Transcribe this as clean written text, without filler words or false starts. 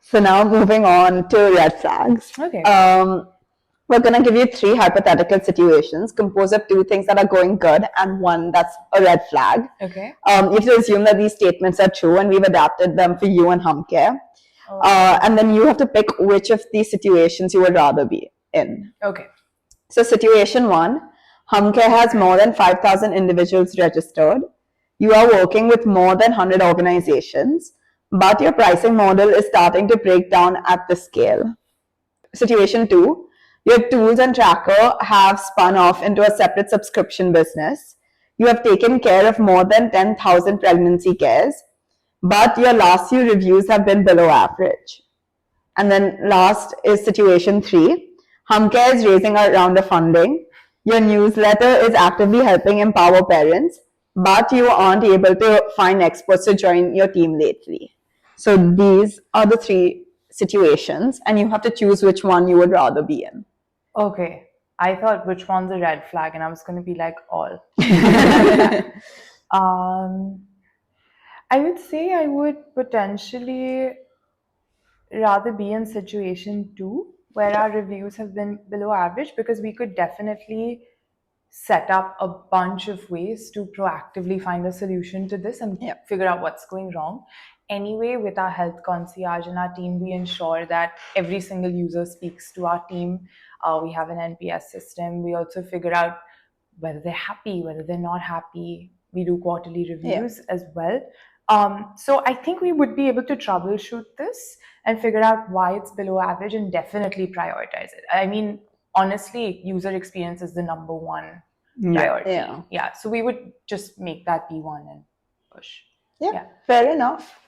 So now moving on to red flags. Okay. We're going to give you 3 hypothetical situations composed of 2 things that are going good and 1 that's a red flag. Okay. You have to assume that these statements are true, and we've adapted them for you and Humm Care. And then you have to pick which of these situations you would rather be in. Okay. So situation 1, Humm Care has more than 5,000 individuals registered. You are working with more than 100 organizations, but your pricing model is starting to break down at the scale. Situation 2, your tools and tracker have spun off into a separate subscription business. You have taken care of more than 10,000 pregnancy cares, but your last few reviews have been below average. And then last is situation 3. Humm Care is raising a round of funding. Your newsletter is actively helping empower parents, but you aren't able to find experts to join your team lately. So these are the 3 situations, and you have to choose which one you would rather be in. Okay. I thought which one's a red flag, and I was going to be like all. I would say I would potentially rather be in situation 2, where our reviews have been below average, because we could definitely set up a bunch of ways to proactively find a solution to this and figure out what's going wrong. Anyway, with our health concierge and our team, we ensure that every single user speaks to our team. We have an NPS system. We also figure out whether they're happy, whether they're not happy. We do quarterly reviews as well. So I think we would be able to troubleshoot this and figure out why it's below average and definitely prioritize it. I mean, honestly, user experience is the number 1 priority. Yeah. So we would just make that be 1 and push. Yeah, fair enough.